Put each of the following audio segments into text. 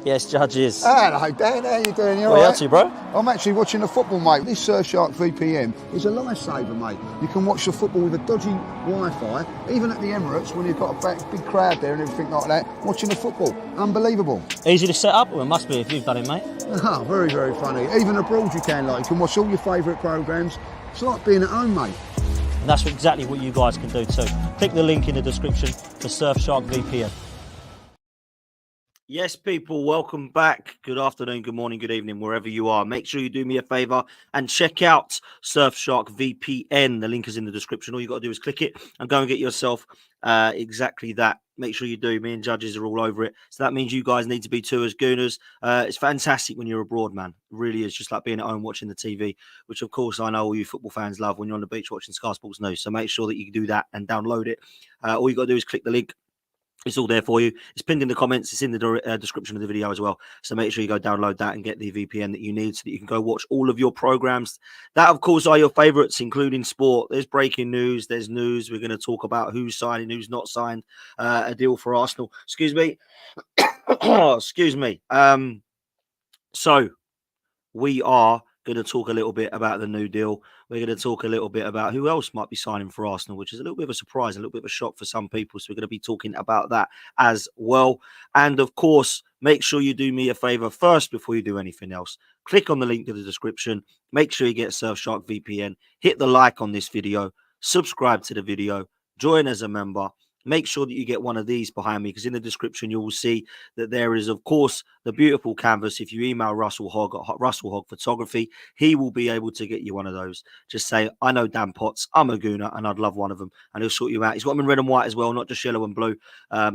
Yes, Judges. Hello, Dan. How you doing? You What are you all up to, bro? I'm actually watching the football, mate. This Surfshark VPN is a lifesaver, mate. You can watch the football with a dodgy Wi-Fi, even at the Emirates when you've got a big crowd there and everything like that, watching the football. Unbelievable. Easy to set up? Well, it must be if you've done it, mate. Oh, very, very funny. Even abroad you can watch all your favourite programmes. It's like being at home, mate. And that's exactly what you guys can do too. Click the link in the description for Surfshark VPN. Yes, people, welcome back. Good afternoon, good morning, good evening, wherever you are. Make sure you do me a favor and check out Surfshark VPN. The link is in the description. All you got to do is click it and go and get yourself exactly that. Make sure you do. Me and Judges are all over it. So that means you guys need to be too as gooners. It's fantastic when you're abroad, man. It really is just like being at home watching the TV, which of course I know all you football fans love when you're on the beach watching Sky Sports News. So make sure that you do that and download it. All you got to do is click the link. It's all there for you. It's pinned in the comments. It's in the description of the video as well. So make sure you go download that and get the VPN that you need so that you can go watch all of your programs. That, of course, are your favorites, including sport. There's breaking news. There's news. We're going to talk about who's signing, who's not signed a deal for Arsenal. Excuse me. Excuse me. So we are going to talk a little bit about the new deal. We're going to talk a little bit about who else might be signing for Arsenal, which is a little bit of a surprise, a little bit of a shock for some people. So we're going to be talking about that as well. And of course, make sure you do me a favor first before you do anything else. Click on the link in the description. Make sure you get Surfshark VPN. Hit the like on this video. Subscribe to the video. Join as a member. Make sure that you get one of these behind me, because in the description you will see that there is, of course, the beautiful canvas. If you email Russell Hogg at Russell Hogg Photography, he will be able to get you one of those. Just say, I know Dan Potts, I'm a gooner, and I'd love one of them, and he'll sort you out. He's got them in red and white as well, not just yellow and blue.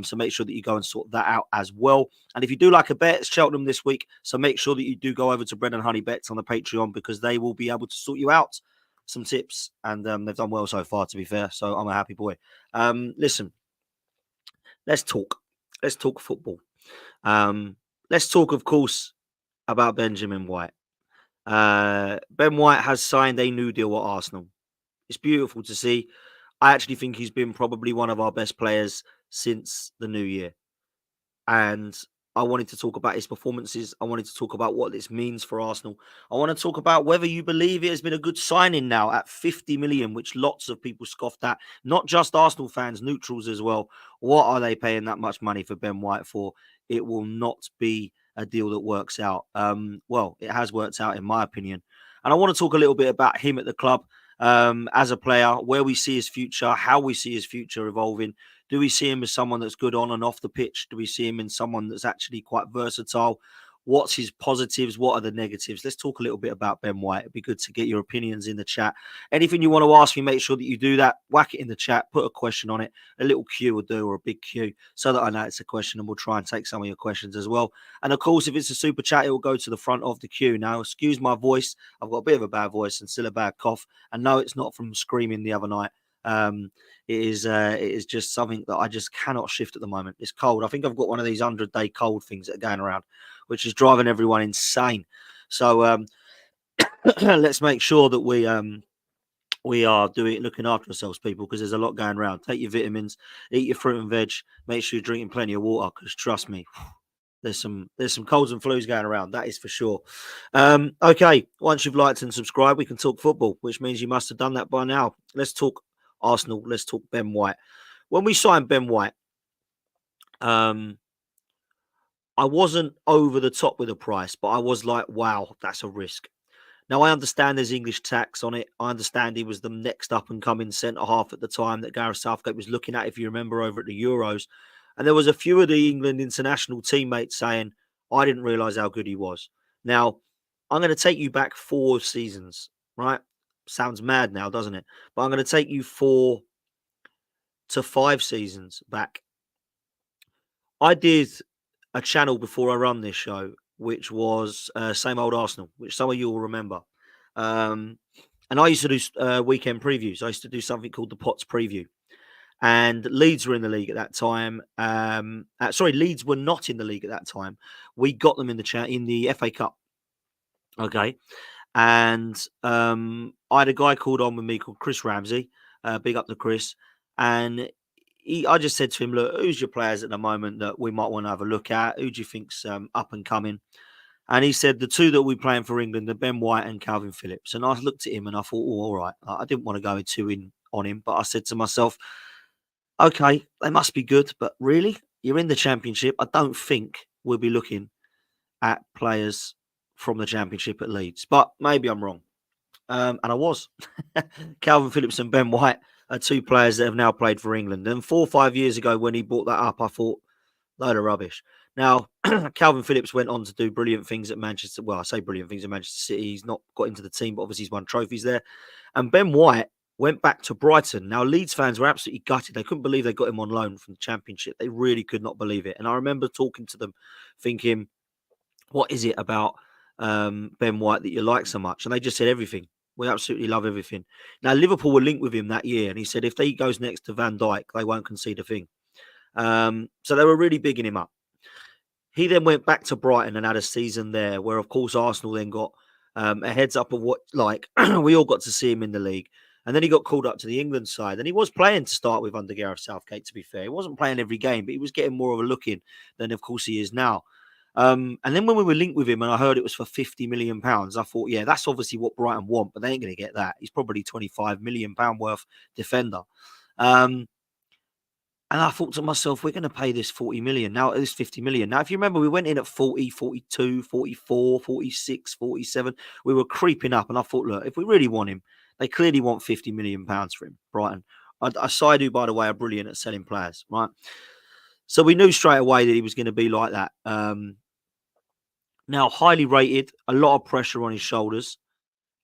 So make sure that you go and sort that out as well. And if you do like a bet, it's Cheltenham this week, so make sure that you do go over to Bread and Honey Bets on the Patreon, because they will be able to sort you out some tips, and they've done well so far, to be fair. So I'm a happy boy. Listen. Let's talk. Let's talk football. Let's talk, of course, about Benjamin White. Ben White has signed a new deal at Arsenal. It's beautiful to see. I actually think he's been probably one of our best players since the new year. And I wanted to talk about his performances. I wanted to talk about what this means for Arsenal. I want to talk about whether you believe it has been a good signing now at 50 million, which lots of people scoffed at. Not just Arsenal fans, neutrals as well. What are they paying that much money for Ben White for? It will not be a deal that works out. Well, it has worked out in my opinion. And I want to talk a little bit about him at the club as a player, where we see his future, how we see his future evolving. Do we see him as someone that's good on and off the pitch? Do we see him in someone that's actually quite versatile? What's his positives? What are the negatives? Let's talk a little bit about Ben White. It'd be good to get your opinions in the chat. Anything you want to ask me, make sure that you do that. Whack it in the chat. Put a question on it. A little Q will do, or a big Q, so that I know it's a question, and we'll try and take some of your questions as well. And of course, if it's a super chat, it will go to the front of the queue. Now, excuse my voice. I've got a bit of a bad voice and still a bad cough. And no, it's not from screaming the other night. It is just something that I just cannot shift at the moment. It's cold. I think I've got one of these 100-day cold things that are going around, which is driving everyone insane. So let's make sure that we are looking after ourselves, people, because there's a lot going around. Take your vitamins, eat your fruit and veg, make sure you're drinking plenty of water, because trust me, there's some colds and flus going around, that is for sure. Okay, once you've liked and subscribed, we can talk football, which means you must have done that by now. Let's talk Arsenal. Let's talk Ben White. When we signed Ben White, I wasn't over the top with the price, but I was like, wow, that's a risk. Now, I understand there's English tax on it. I understand he was the next up-and-coming centre-half at the time that Gareth Southgate was looking at, if you remember, over at the Euros. And there was a few of the England international teammates saying, I didn't realise how good he was. Now, I'm going to take you back 4 seasons, right? Sounds mad now, doesn't it? But I'm going to take you 4 to 5 seasons back. I did a channel before I run this show, which was Same Old Arsenal, which some of you will remember. And I used to do weekend previews. I used to do something called the Potts Preview. And Leeds were in the league at that time. Leeds were not in the league at that time. We got them in the FA Cup. Okay. And I had a guy called on with me called Chris Ramsey. Big up to Chris. And I just said to him, look, who's your players at the moment that we might want to have a look at? Who do you think's up and coming? And he said the two that we're playing for England are Ben White and Calvin Phillips. And I looked at him and I thought, oh, all right. I didn't want to go in on him, but I said to myself, okay, they must be good, but really, you're in the Championship. I don't think we'll be looking at players from the Championship at Leeds, but maybe I'm wrong. And I was. Calvin Phillips and Ben White are two players that have now played for England. And 4 or 5 years ago, when he brought that up, I thought, load of rubbish. Now, Calvin Phillips went on to do brilliant things at Manchester. Well, I say brilliant things at Manchester City. He's not got into the team, but obviously he's won trophies there. And Ben White went back to Brighton. Now, Leeds fans were absolutely gutted. They couldn't believe they got him on loan from the Championship. They really could not believe it. And I remember talking to them thinking, what is it about Ben White that you like so much? And they just said everything. We absolutely love everything. Now, Liverpool were linked with him that year. And he said if he goes next to Van Dijk, they won't concede a thing. So they were really bigging him up. He then went back to Brighton and had a season there where, of course, Arsenal then got a heads up of what, like, we all got to see him in the league. And then he got called up to the England side. And he was playing to start with under Gareth Southgate, to be fair. He wasn't playing every game, but he was getting more of a look in than, of course, he is now. And then when we were linked with him and I heard it was for £50 million, I thought, yeah, that's obviously what Brighton want, but they ain't going to get that. He's probably £25 million worth defender. And I thought to myself, we're going to pay this 40 million. Now, this 50 million. Now, if you remember, we went in at 40, 42, 44, 46, 47. We were creeping up. And I thought, look, if we really want him, they clearly want £50 million for him, Brighton. Saidu, by the way, are brilliant at selling players, right? So we knew straight away that he was going to be like that. Now, highly rated, a lot of pressure on his shoulders.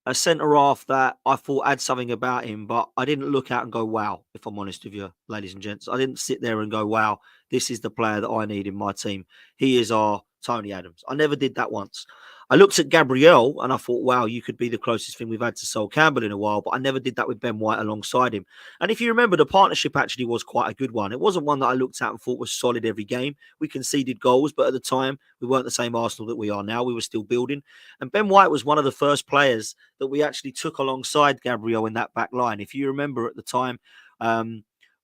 A centre-half that I thought had something about him, but I didn't look out and go, wow, if I'm honest with you, ladies and gents. I didn't sit there and go, wow, this is the player that I need in my team. He is our Tony Adams. I never did that once. I looked at Gabriel and I thought, wow, you could be the closest thing we've had to Sol Campbell in a while, but I never did that with Ben White alongside him. And if you remember, the partnership actually was quite a good one. It wasn't one that I looked at and thought was solid every game. We conceded goals, but at the time, we weren't the same Arsenal that we are now. We were still building. And Ben White was one of the first players that we actually took alongside Gabriel in that back line. If you remember at the time,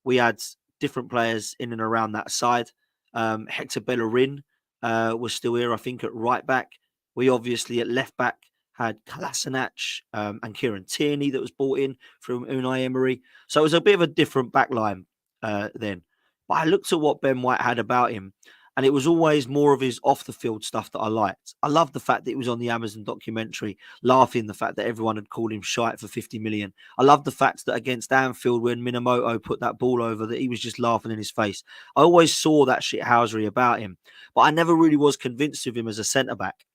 we had different players in and around that side. Hector Bellerin was still here, I think, at right back. We obviously at left back had Kolasinac and Kieran Tierney that was brought in from Unai Emery. So it was a bit of a different back line then. But I looked at what Ben White had about him, and it was always more of his off-the-field stuff that I liked. I loved the fact that it was on the Amazon documentary, laughing the fact that everyone had called him shite for 50 million. I loved the fact that against Anfield, when Minamoto put that ball over, that he was just laughing in his face. I always saw that shithousery about him, but I never really was convinced of him as a centre-back.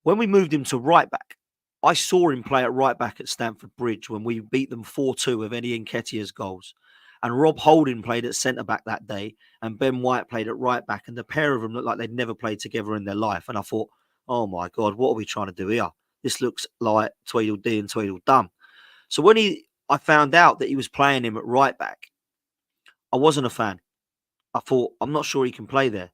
When we moved him to right back, I saw him play at right back at Stamford Bridge when we beat them 4-2 with Eddie Nketiah's goals. And Rob Holding played at centre back that day, and Ben White played at right back, and the pair of them looked like they'd never played together in their life. And I thought, oh my God, what are we trying to do here? This looks like Tweedledee and Tweedledum. So when I found out that he was playing him at right back, I wasn't a fan. I thought, I'm not sure he can play there.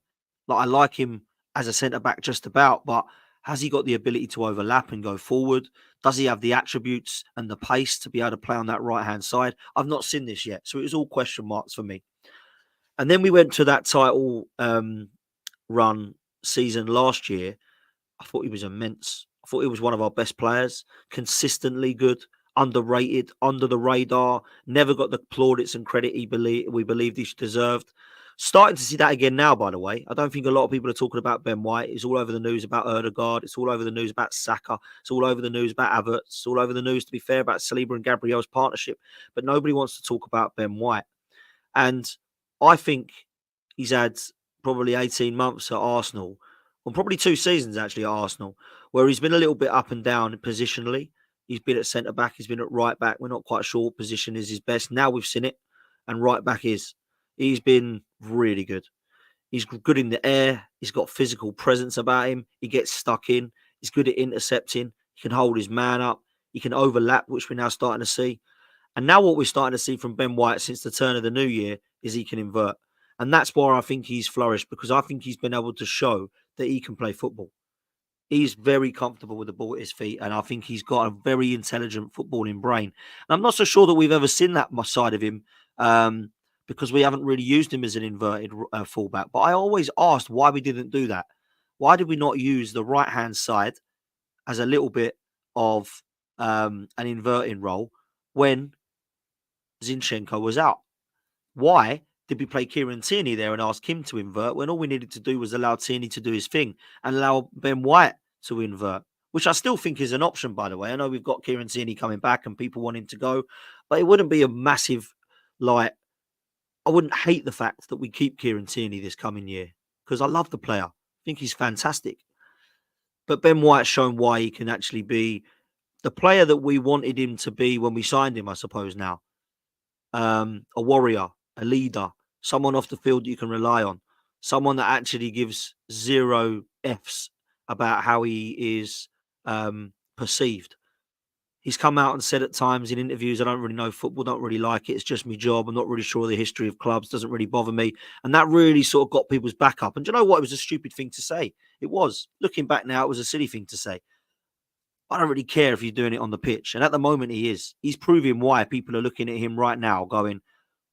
Like, I like him as a centre back just about, but has he got the ability to overlap and go forward? Does he have the attributes and the pace to be able to play on that right-hand side? I've not seen this yet, so it was all question marks for me. And then we went to that title run season last year. I thought he was immense. I thought he was one of our best players, consistently good, underrated, under the radar, never got the plaudits and credit we believed he deserved. Starting to see that again now, by the way. I don't think a lot of people are talking about Ben White. It's all over the news about Erdegaard. It's all over the news about Saka. It's all over the news about Havertz. It's all over the news, to be fair, about Saliba and Gabriel's partnership. But nobody wants to talk about Ben White. And I think he's had probably 18 months at Arsenal, or probably 2 seasons actually at Arsenal, where he's been a little bit up and down positionally. He's been at centre-back. He's been at right-back. We're not quite sure what position is his best. Now we've seen it, and right-back is. He's been really good. He's good in the air. He's got physical presence about him. He gets stuck in. He's good at intercepting. He can hold his man up. He can overlap, which we're now starting to see. And now what we're starting to see from Ben White since the turn of the new year is he can invert. And that's why I think he's flourished, because I think he's been able to show that he can play football. He's very comfortable with the ball at his feet, and I think he's got a very intelligent footballing brain. And I'm not so sure that we've ever seen that side of him because we haven't really used him as an inverted fullback. But I always asked why we didn't do that. Why did we not use the right-hand side as a little bit of an inverting role when Zinchenko was out? Why did we play Kieran Tierney there and ask him to invert when all we needed to do was allow Tierney to do his thing and allow Ben White to invert, which I still think is an option, by the way. I know we've got Kieran Tierney coming back and people want him to go, but it wouldn't be a massive, like, I wouldn't hate the fact that we keep Kieran Tierney this coming year because I love the player. I think he's fantastic. But Ben White's shown why he can actually be the player that we wanted him to be when we signed him, I suppose, now. A warrior, a leader, someone off the field you can rely on, someone that actually gives 0 Fs about how he is perceived. He's come out and said at times in interviews, I don't really know football, don't really like it. It's just my job. I'm not really sure of the history of clubs. Doesn't really bother me. And that really sort of got people's back up. And do you know what? It was a stupid thing to say. It was. Looking back now, it was a silly thing to say. I don't really care if you're doing it on the pitch. And at the moment he is. He's proving why people are looking at him right now going,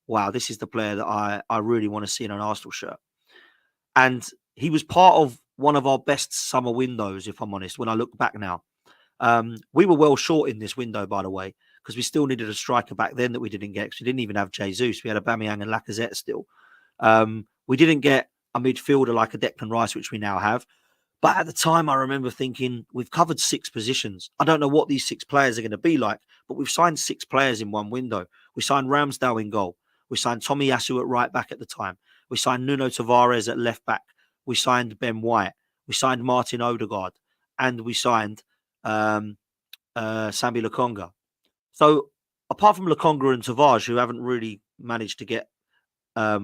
wow, this is the player that I really want to see in an Arsenal shirt. And he was part of one of our best summer windows, if I'm honest, when I look back now. We were well short in this window, by the way, because we still needed a striker back then that we didn't get, because we didn't even have Jesus. We had Aubameyang and Lacazette still. We didn't get a midfielder like a Declan Rice, which we now have. But at the time, I remember thinking, we've covered 6 positions. I don't know what these 6 players are going to be like, but we've signed 6 players in one window. We signed Ramsdale in goal. We signed Tomiyasu at right back at the time. We signed Nuno Tavares at left back. We signed Ben White. We signed Martin Odegaard. And we signed Sambi Lokonga. So apart from Lokonga and Tavares, who haven't really managed to get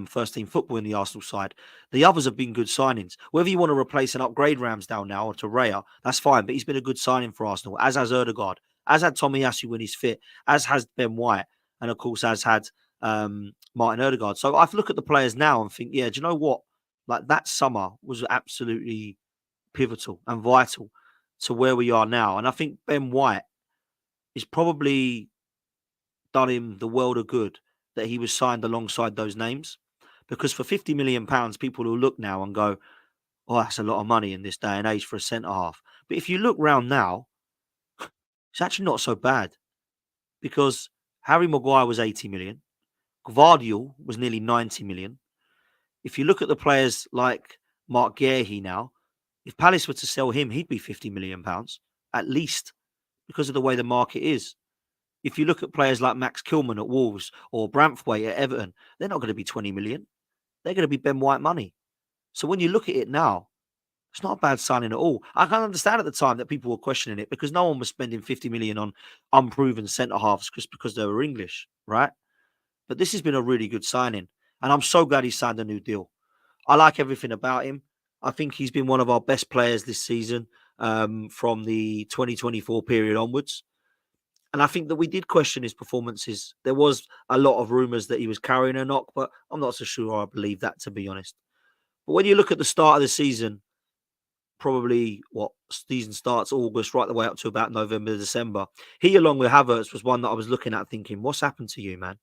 first team football in the Arsenal side, the others have been good signings. Whether you want to replace and upgrade Ramsdale now or to Raya, that's fine, but he's been a good signing for Arsenal, as has Odegaard, as had Tomiyasu when he's fit, as has Ben White, and of course as had Martin Odegaard. So I look at the players now and think, yeah, do you know what? Like, that summer was absolutely pivotal and vital to where we are now. And I think Ben White is probably done him the world of good that he was signed alongside those names, because for £50 million, people will look now and go, oh, that's a lot of money in this day and age for a centre-half. But if you look round now, it's actually not so bad, because Harry Maguire was 80 million. Gvardiol was nearly 90 million. If you look at the players like Mark Guehi now, if Palace were to sell him, he'd be £50 million, at least, because of the way the market is. If you look at players like Max Kilman at Wolves or Branthwaite at Everton, they're not going to be 20 million. They're going to be Ben White money. So when you look at it now, it's not a bad signing at all. I can understand at the time that people were questioning it, because no one was spending 50 million on unproven centre-halves just because they were English, right? But this has been a really good signing. And I'm so glad he signed a new deal. I like everything about him. I think he's been one of our best players this season from the 2024 period onwards. And I think that we did question his performances. There was a lot of rumours that he was carrying a knock, but I'm not so sure I believe that, to be honest. But when you look at the start of the season, probably season starts August right the way up to about November, December, he, along with Havertz, was one that I was looking at thinking, what's happened to you, man?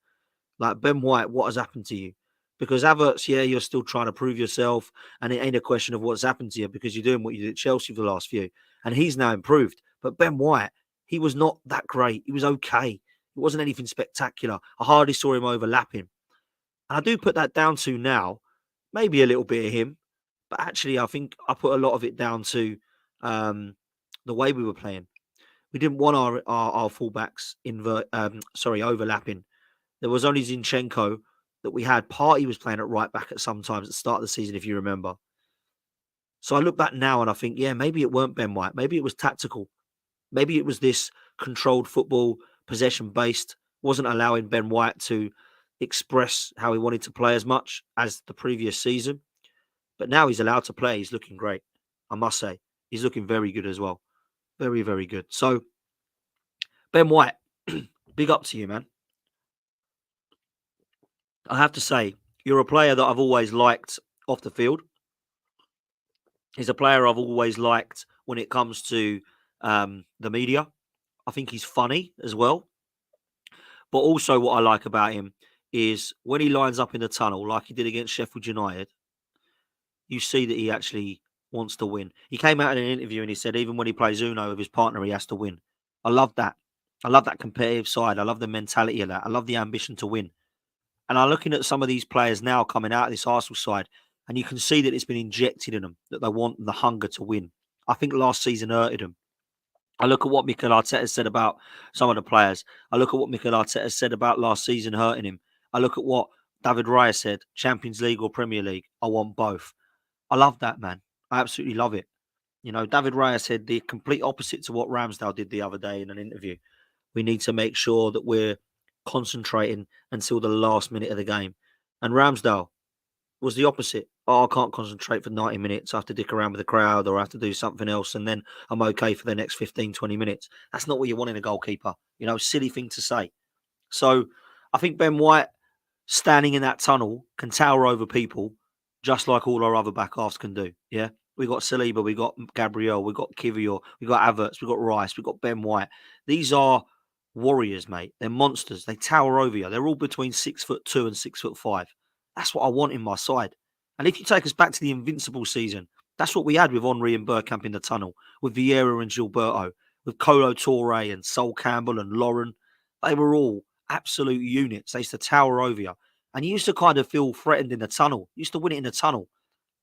Like, Ben White, what has happened to you? Because Havertz, yeah, you're still trying to prove yourself, and it ain't a question of what's happened to you, because you're doing what you did at Chelsea for the last few, and he's now improved. But Ben White, he was not that great. He was okay. It wasn't anything spectacular. I hardly saw him overlapping. And I do put that down to now, maybe a little bit of him, but actually I think I put a lot of it down to the way we were playing. We didn't want our fullbacks overlapping. There was only Zinchenko that we had. Partey was playing at right back at some times at the start of the season, if you remember. So I look back now and I think, yeah, maybe it weren't Ben White. Maybe it was tactical. Maybe it was this controlled football, possession-based, wasn't allowing Ben White to express how he wanted to play as much as the previous season. But now he's allowed to play. He's looking great, I must say. He's looking very good as well. Very, very good. So, Ben White, big up to you, man. I have to say, you're a player that I've always liked off the field. He's a player I've always liked when it comes to the media. I think he's funny as well. But also what I like about him is when he lines up in the tunnel like he did against Sheffield United, you see that he actually wants to win. He came out in an interview and he said even when he plays Uno with his partner, he has to win. I love that. I love that competitive side. I love the mentality of that. I love the ambition to win. And I'm looking at some of these players now coming out of this Arsenal side, and you can see that it's been injected in them, that they want the hunger to win. I think last season hurted them. I look at what Mikel Arteta said about some of the players. I look at what Mikel Arteta said about last season hurting him. I look at what David Raya said, Champions League or Premier League. I want both. I love that, man. I absolutely love it. You know, David Raya said the complete opposite to what Ramsdale did the other day in an interview. We need to make sure that we're concentrating until the last minute of the game. And Ramsdale was the opposite. Oh, I can't concentrate for 90 minutes. I have to dick around with the crowd or I have to do something else. And then I'm okay for the next 15, 20 minutes. That's not what you want in a goalkeeper. You know, silly thing to say. So I think Ben White standing in that tunnel can tower over people just like all our other back halves can do. Yeah. We got Saliba, we got Gabriel, we got Kivior, we got Havertz, we got Rice, we got Ben White. These are warriors, mate. They're monsters. They tower over you. They're all between 6'2" and 6'5". That's what I want in my side. And if you take us back to the Invincible season, that's what we had with Henry and Bergkamp in the tunnel, with Vieira and Gilberto, with Colo Torre and Sol Campbell and Lauren. They were all absolute units. They used to tower over you. And you used to kind of feel threatened in the tunnel. You used to win it in the tunnel.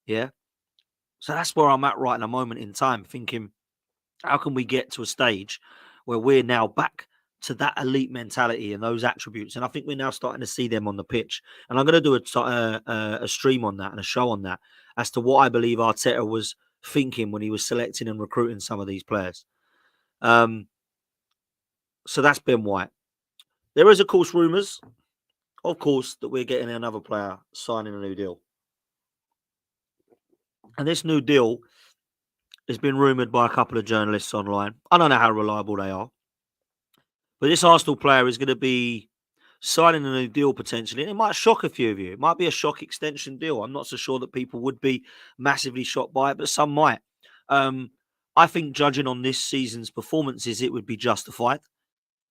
Yeah. So that's where I'm at right in a moment in time, thinking, how can we get to a stage where we're now back to that elite mentality and those attributes? And I think we're now starting to see them on the pitch. And I'm going to do a stream on that and a show on that as to what I believe Arteta was thinking when he was selecting and recruiting some of these players. So that's Ben White. There is, of course, rumours, of course, that we're getting another player signing a new deal. And this new deal has been rumoured by a couple of journalists online. I don't know how reliable they are. But this Arsenal player is going to be signing a new deal potentially. And it might shock a few of you. It might be a shock extension deal. I'm not so sure that people would be massively shocked by it, but some might. I think judging on this season's performances, it would be justified.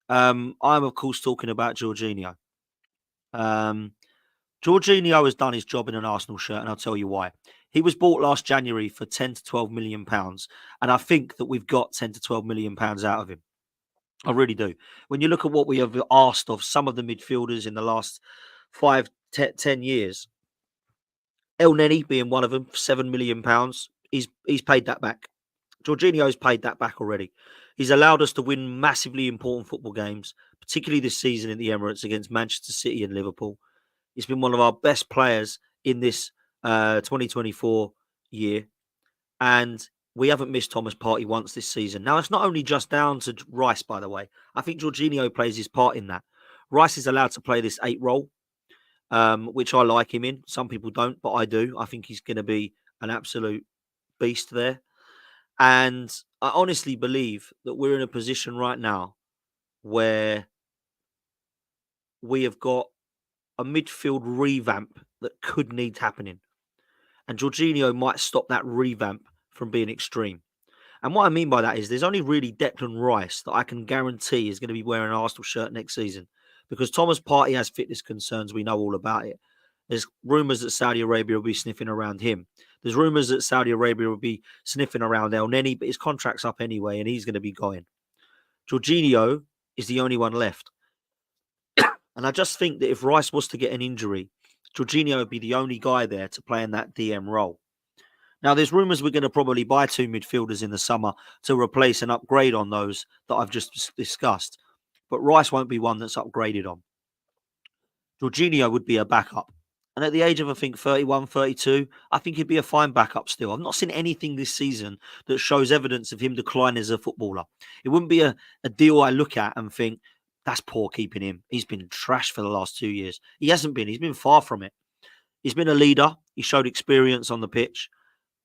I'm, of course, talking about Jorginho. Jorginho has done his job in an Arsenal shirt, and I'll tell you why. He was bought last January for 10 to 12 million pounds, and I think that we've got 10 to 12 million pounds out of him. I really do. When you look at what we have asked of some of the midfielders in the last 10 years, El Neni being one of them, £7 million, he's paid that back. Jorginho's paid that back already. He's allowed us to win massively important football games, particularly this season in the Emirates against Manchester City and Liverpool. He's been one of our best players in this 2024 year. And we haven't missed Thomas Partey once this season. Now, it's not only just down to Rice, by the way. I think Jorginho plays his part in that. Rice is allowed to play this 8 role, which I like him in. Some people don't, but I do. I think he's going to be an absolute beast there. And I honestly believe that we're in a position right now where we have got a midfield revamp that could need happening. And Jorginho might stop that revamp from being extreme. And what I mean by that is there's only really Declan Rice that I can guarantee is going to be wearing an Arsenal shirt next season. Because Thomas Partey has fitness concerns. We know all about it. There's rumours that Saudi Arabia will be sniffing around him. There's rumours that Saudi Arabia will be sniffing around El Neni, but his contract's up anyway and he's going to be going. Jorginho is the only one left. And I just think that if Rice was to get an injury, Jorginho would be the only guy there to play in that DM role. Now, there's rumours we're going to probably buy 2 midfielders in the summer to replace and upgrade on those that I've just discussed. But Rice won't be one that's upgraded on. Jorginho would be a backup. And at the age of, I think, 31, 32, I think he'd be a fine backup still. I've not seen anything this season that shows evidence of him declining as a footballer. It wouldn't be a deal I look at and think, that's poor keeping him. He's been trash for the last 2 years. He hasn't been. He's been far from it. He's been a leader. He showed experience on the pitch.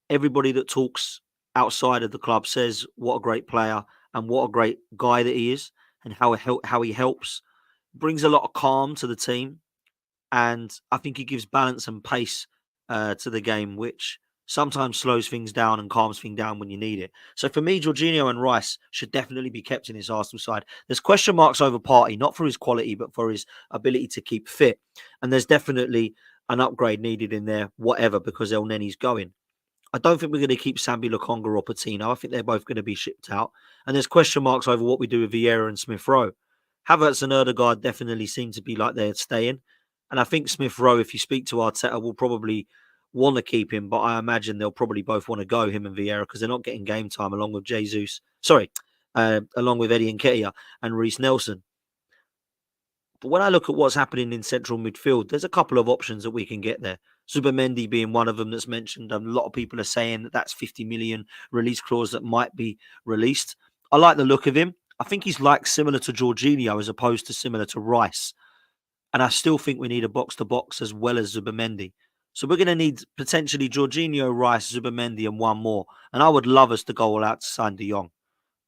Everybody that talks outside of the club says what a great player and what a great guy that he is and how he helps. Brings a lot of calm to the team. And I think he gives balance and pace to the game, which sometimes slows things down and calms things down when you need it. So for me, Jorginho and Rice should definitely be kept in his Arsenal side. There's question marks over Partey, not for his quality, but for his ability to keep fit. And there's definitely an upgrade needed in there, whatever, because El Nenny's going. I don't think we're going to keep Sambi Lokonga or Patino. I think they're both going to be shipped out. And there's question marks over what we do with Vieira and Smith Rowe. Havertz and Erdegaard definitely seem to be like they're staying. And I think Smith Rowe, if you speak to Arteta, will probably want to keep him, but I imagine they'll probably both want to go, him and Vieira, because they're not getting game time along with along with Eddie Nketiah and Reece Nelson. But when I look at what's happening in central midfield, there's a couple of options that we can get there. Zubimendi being one of them that's mentioned. A lot of people are saying that that's 50 million release clause that might be released. I like the look of him. I think he's like similar to Jorginho as opposed to similar to Rice. And I still think we need a box-to-box as well as Zubimendi. So we're going to need potentially Jorginho, Rice, Zubimendi and one more. And I would love us to go all out to sign De Jong.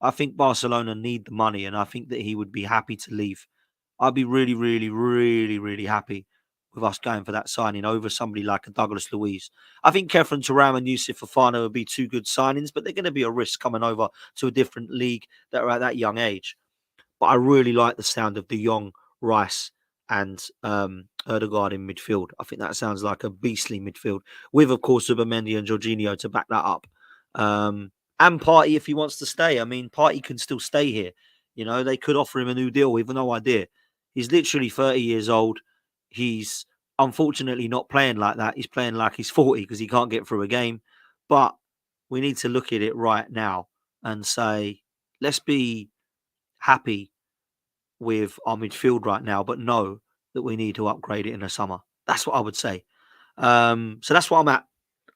I think Barcelona need the money and I think that he would be happy to leave. I'd be really, really, really, really happy with us going for that signing over somebody like a Douglas Luiz. I think Kefren Turam and Yusuf Fofana would be two good signings, but they're going to be a risk coming over to a different league that are at that young age. But I really like the sound of De Jong, Rice and Erdegaard in midfield. I think that sounds like a beastly midfield with, of course, Zubimendi and Jorginho to back that up. And Partey if he wants to stay. I mean, Partey can still stay here. You know, they could offer him a new deal. We've no idea. He's literally 30 years old. He's unfortunately not playing like that. He's playing like he's 40 because he can't get through a game. But we need to look at it right now and say, let's be happy with our midfield right now, but know that we need to upgrade it in the summer. That's what I would say. So that's what I'm at.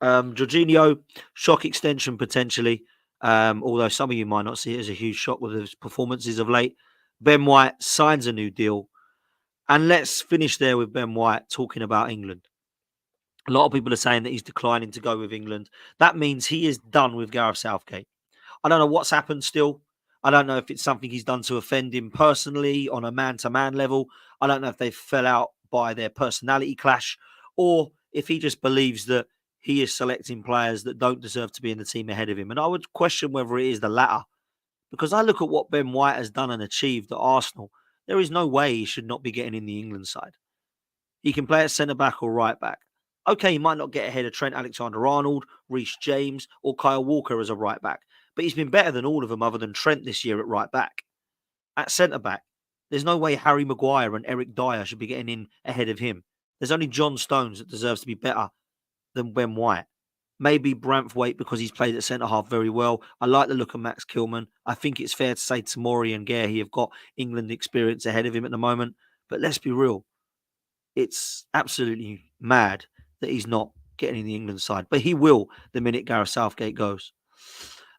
Jorginho, shock extension potentially, although some of you might not see it as a huge shock with his performances of late. Ben White signs a new deal. And let's finish there with Ben White talking about England. A lot of people are saying that he's declining to go with England. That means he is done with Gareth Southgate. I don't know what's happened still. I don't know if it's something he's done to offend him personally on a man-to-man level. I don't know if they fell out by their personality clash or if he just believes that he is selecting players that don't deserve to be in the team ahead of him. And I would question whether it is the latter. Because I look at what Ben White has done and achieved at Arsenal, there is no way he should not be getting in the England side. He can play at centre-back or right-back. Okay, he might not get ahead of Trent Alexander-Arnold, Reece James or Kyle Walker as a right-back. But he's been better than all of them other than Trent this year at right-back. At centre-back, there's no way Harry Maguire and Eric Dyer should be getting in ahead of him. There's only John Stones that deserves to be better than Ben White. Maybe Branthwaite because he's played at centre-half very well. I like the look of Max Kilman. I think it's fair to say Tomori and Guehi have got England experience ahead of him at the moment. But let's be real. It's absolutely mad that he's not getting in the England side. But he will the minute Gareth Southgate goes.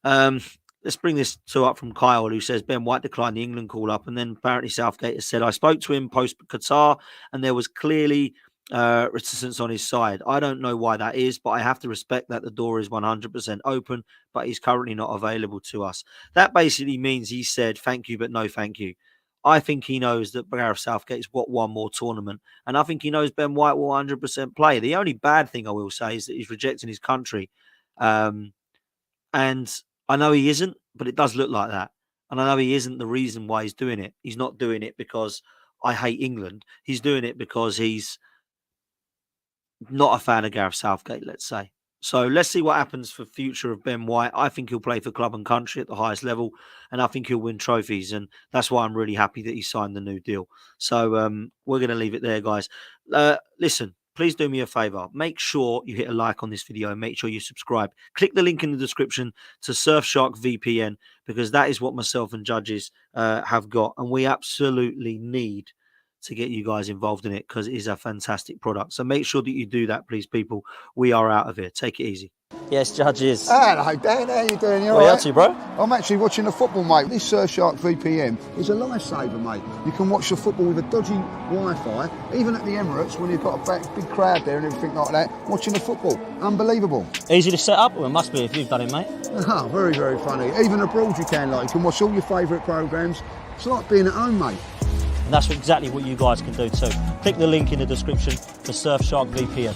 Let's bring this up from Kyle, who says Ben White declined the England call-up. And then apparently Southgate has said, I spoke to him post-Qatar and there was clearly reticence on his side. I don't know why that is, but I have to respect that the door is 100% open, but he's currently not available to us. That basically means he said thank you, but no thank you. I think he knows that Gareth Southgate's got one more tournament, and I think he knows Ben White will 100% play. The only bad thing I will say is that he's rejecting his country, and I know he isn't, but it does look like that. And I know he isn't the reason why he's doing it. He's not doing it because I hate England. He's doing it because he's not a fan of Gareth Southgate, let's say. So let's see what happens for the future of Ben White. I think he'll play for club and country at the highest level, and I think he'll win trophies. And that's why I'm really happy that he signed the new deal. So we're going to leave it there, guys. Listen, please do me a favor. Make sure you hit a like on this video and make sure you subscribe. Click the link in the description to Surfshark VPN because that is what myself and Judges have got. And we absolutely need to get you guys involved in it because it is a fantastic product. So make sure that you do that, please, people. We are out of here. Take it easy. Yes, Judges. Hello, Dan. How you doing? You all right? What are you up to, bro? I'm actually watching the football, mate. This Surfshark VPN is a lifesaver, mate. You can watch the football with a dodgy Wi-Fi, even at the Emirates when you've got a big crowd there and everything like that, watching the football. Unbelievable. Easy to set up? Well, it must be if you've done it, mate. Oh, very, very funny. Even abroad you can watch all your favourite programmes. It's like being at home, mate. And that's exactly what you guys can do too. Click the link in the description for Surfshark VPN.